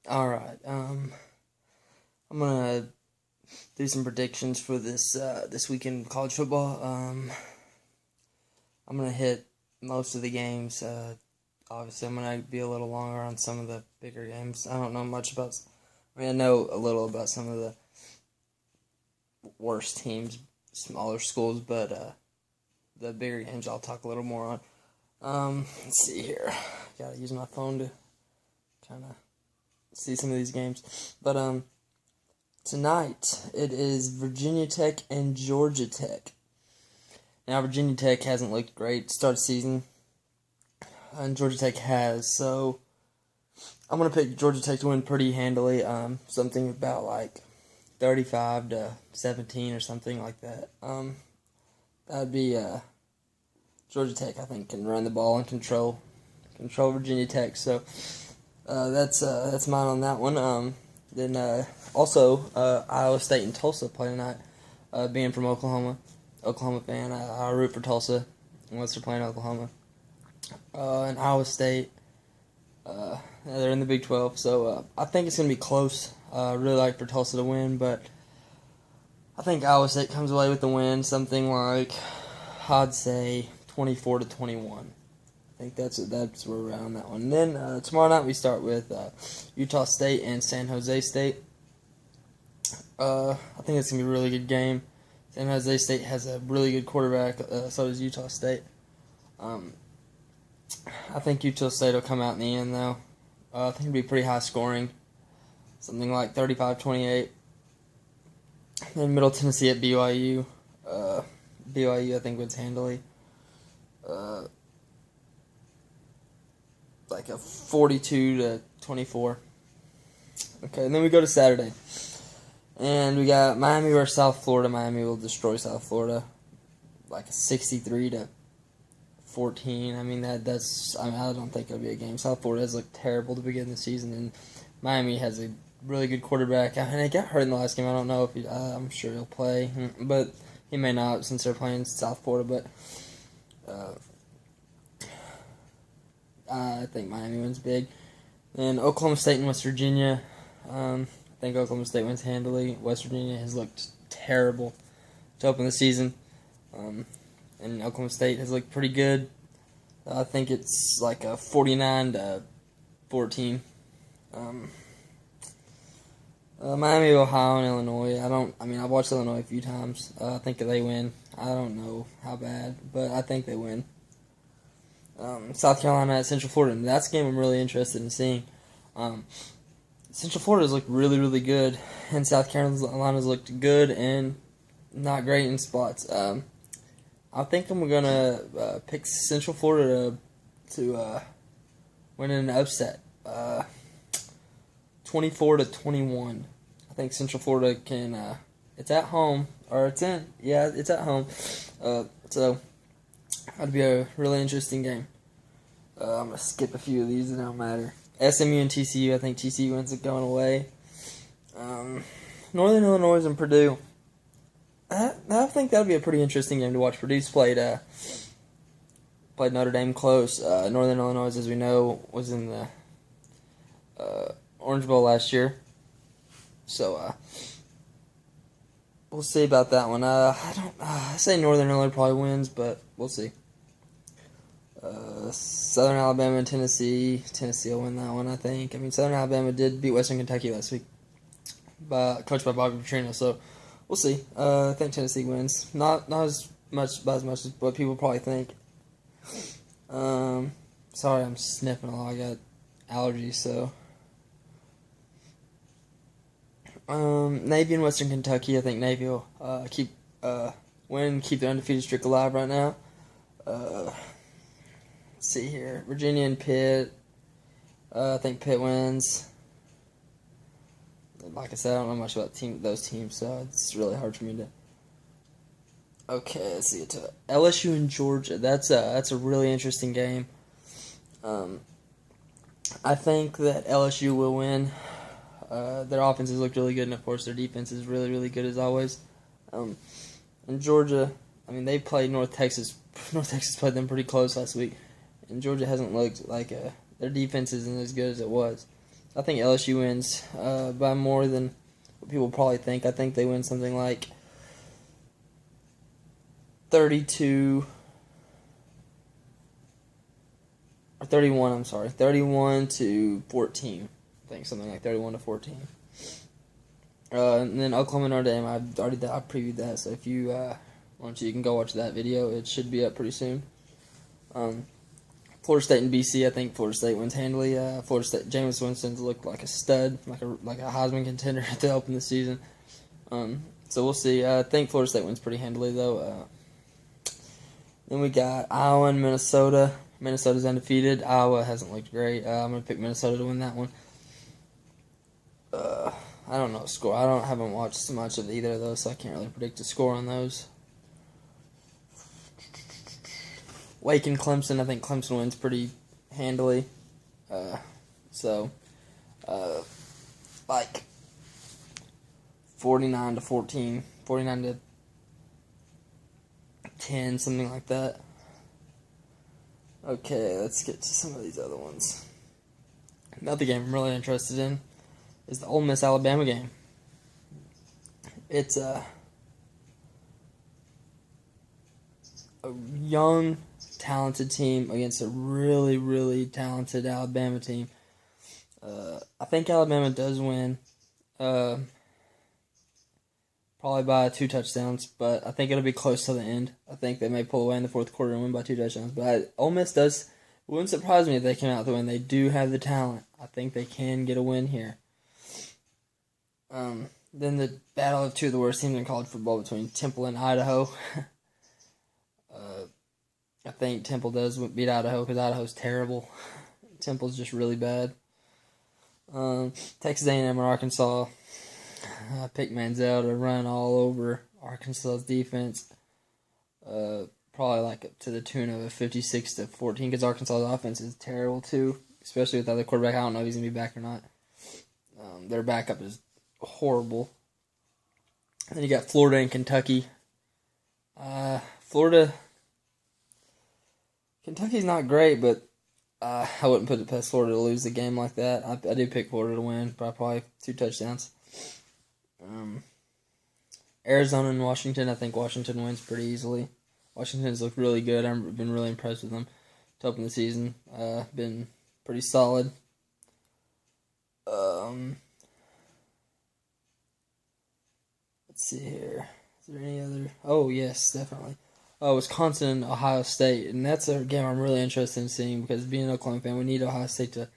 All right. I'm gonna do some predictions for this weekend in college football. I'm gonna hit most of the games. Obviously, I'm gonna be a little longer on some of the bigger games. I don't know much about. I know a little about some of the worst teams, smaller schools, but the bigger games I'll talk a little more on. Let's see here. Gotta use my phone to kind of see some of these games, but tonight, it is Virginia Tech and Georgia Tech. Now, Virginia Tech hasn't looked great to start the season, and Georgia Tech has, so I'm going to pick Georgia Tech to win pretty handily, something about like 35 to 17 or something like that. That would be Georgia Tech, I think, can run the ball and control Virginia Tech, so that's mine on that one. Then also Iowa State and Tulsa play tonight. Being from Oklahoma fan, I root for Tulsa unless they're playing Oklahoma. And Iowa State, they're in the Big 12, so I think it's going to be close. I really like for Tulsa to win, but I think Iowa State comes away with the win, something like, I'd say 24-21. I think that's where we're at on that one. And then tomorrow night we start with Utah State and San Jose State. I think it's going to be a really good game. San Jose State has a really good quarterback, so does Utah State. I think Utah State will come out in the end, though. I think it'll be pretty high scoring, something like 35-28. Then Middle Tennessee at BYU. BYU, I think, wins handily. Like a 42-24. Okay, and then we go to Saturday. And we got Miami versus South Florida. Miami will destroy South Florida. Like a 63-14. I mean, that's. I don't think it'll be a game. South Florida has looked terrible to begin the season, and Miami has a really good quarterback. I mean, he got hurt in the last game. I don't know if I'm sure he'll play, but he may not since they're playing South Florida. But I think Miami wins big. Then Oklahoma State and West Virginia. I think Oklahoma State wins handily. West Virginia has looked terrible to open the season. And Oklahoma State has looked pretty good. I think it's like a 49-14. Miami, Ohio, and Illinois. I've watched Illinois a few times. I think they win. I don't know how bad, but I think they win. South Carolina at Central Florida. And that's a game I'm really interested in seeing. Central Florida's looked really, really good, and South Carolina's looked good and not great in spots. I think I'm gonna pick Central Florida to win in an upset, 24-21. I think Central Florida can. It's at home, or it's at home. So that'd be a really interesting game. I'm gonna skip a few of these; it don't matter. SMU and TCU. I think TCU ends up going away. Northern Illinois and Purdue. I think that'd be a pretty interesting game to watch. Purdue's played Notre Dame close. Northern Illinois, as we know, was in the Orange Bowl last year. So we'll see about that one. I say Northern Illinois probably wins, but we'll see. Southern Alabama and Tennessee. Tennessee will win that one, I think. I mean, Southern Alabama did beat Western Kentucky last week, coached by Bobby Petrino. So we'll see. I think Tennessee wins. Not as much as what people probably think. Sorry, I'm sniffing a lot. I got allergies, so. Navy and Western Kentucky. I think Navy will keep their undefeated streak alive right now. Let's see here. Virginia and Pitt. I think Pitt wins. Like I said, I don't know much about those teams, so it's really hard for me to. Okay, let's see. It's LSU and Georgia. That's a really interesting game. I think that LSU will win. Their offenses looked really good, and of course their defense is really, really good as always. And Georgia, I mean, they played North Texas. North Texas played them pretty close last week, and Georgia hasn't looked like their defense isn't as good as it was. I think LSU wins by more than what people probably think. I think they win something like 32 or 31. I'm sorry, 31-14. I think something like 31-14. And then Oklahoma Notre Dame. I previewed that. So if you want to, you can go watch that video. It should be up pretty soon. Florida State and BC. I think Florida State wins handily. Florida State. Jameis Winston's looked like a stud, like a Heisman contender at the open of the season. So we'll see. I think Florida State wins pretty handily though. Then we got Iowa and Minnesota. Minnesota's undefeated. Iowa hasn't looked great. I'm gonna pick Minnesota to win that one. I don't know score. Haven't watched so much of either of those, so I can't really predict the score on those. Wake and Clemson. I think Clemson wins pretty handily. Like 49-14, 49-10, something like that. Okay, let's get to some of these other ones. Another game I'm really interested in is the Ole Miss Alabama game. It's a young, talented team against a really, really talented Alabama team. I think Alabama does win, probably by 2 touchdowns, but I think it'll be close to the end. I think they may pull away in the fourth quarter and win by 2 touchdowns. But Ole Miss does. It wouldn't surprise me if they came out to win. They do have the talent. I think they can get a win here. Then the battle of 2 of the worst teams in college football between Temple and Idaho. I think Temple does beat Idaho because Idaho's terrible. Temple's just really bad. Texas A&M and Arkansas. I picked Manziel to run all over Arkansas's defense. Probably like up to the tune of a 56-14 because Arkansas's offense is terrible too, especially with the other quarterback. I don't know if he's going to be back or not. Their backup is horrible. And then you got Florida and Kentucky. Kentucky's not great, but I wouldn't put it past Florida to lose the game like that. I do pick Florida to win by probably 2 touchdowns. Arizona and Washington. I think Washington wins pretty easily. Washington's looked really good. I've been really impressed with them to open the season. Been pretty solid. Let's see here. Is there any other? Oh, yes, definitely. Wisconsin and Ohio State. And that's a game I'm really interested in seeing because being an Oklahoma fan, we need Ohio State to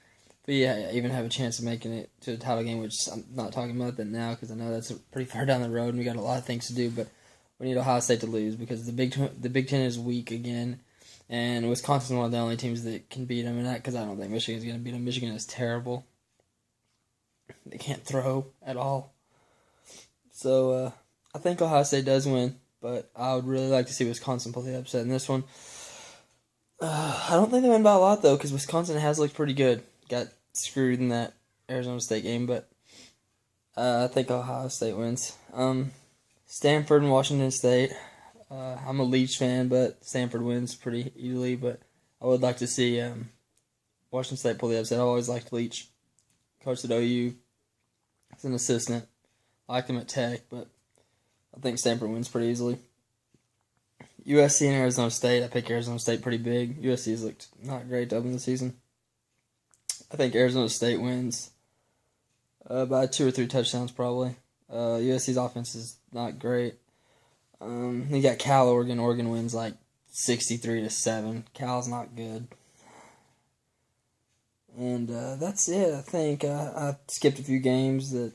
even have a chance of making it to a title game, which I'm not talking about that now because I know that's pretty far down the road and we got a lot of things to do, but we need Ohio State to lose because the Big Ten is weak again, and Wisconsin's one of the only teams that can beat them, and that because I don't think Michigan's going to beat them. Michigan is terrible. They can't throw at all. So I think Ohio State does win, but I would really like to see Wisconsin pull the upset in this one. I don't think they win by a lot, though, because Wisconsin has looked pretty good. Got screwed in that Arizona State game, but I think Ohio State wins. Stanford and Washington State. I'm a Leach fan, but Stanford wins pretty easily, but I would like to see Washington State pull the upset. I always liked Leach. Coached at OU. As an assistant. I liked him at Tech, but I think Stanford wins pretty easily. USC and Arizona State. I pick Arizona State pretty big. USC has looked not great to open the season. I think Arizona State wins by 2 or 3 touchdowns probably. USC's offense is not great. You got Cal, Oregon. Oregon wins like 63-7. Cal's not good. And that's it. I think I skipped a few games that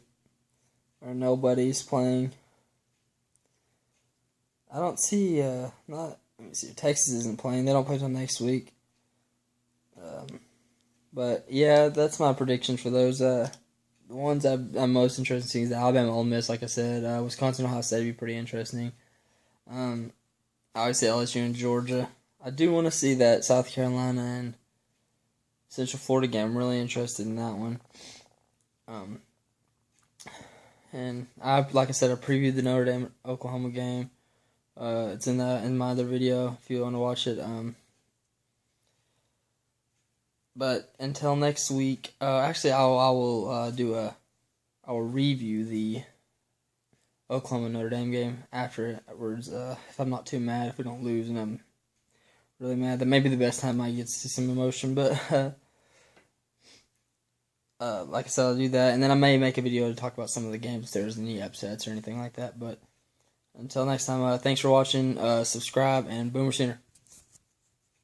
are nobody's playing. I don't see let me see. Texas isn't playing. They don't play until next week. But yeah, that's my predictions for those. The ones I'm most interested in seeing is the Alabama Ole Miss, like I said. Wisconsin Ohio State would be pretty interesting. I always say LSU and Georgia. I do want to see that South Carolina and Central Florida game. I'm really interested in that one. And like I said, I previewed the Notre Dame Oklahoma game. It's in my other video if you want to watch it. But until next week, actually, I will review the Oklahoma Notre Dame game afterwards. If I'm not too mad, if we don't lose, and I'm really mad, that may be the best time I get to see some emotion. But like I said, I'll do that, and then I may make a video to talk about some of the games if there's any upsets or anything like that. But until next time, thanks for watching. Subscribe, and Boomer Sooner.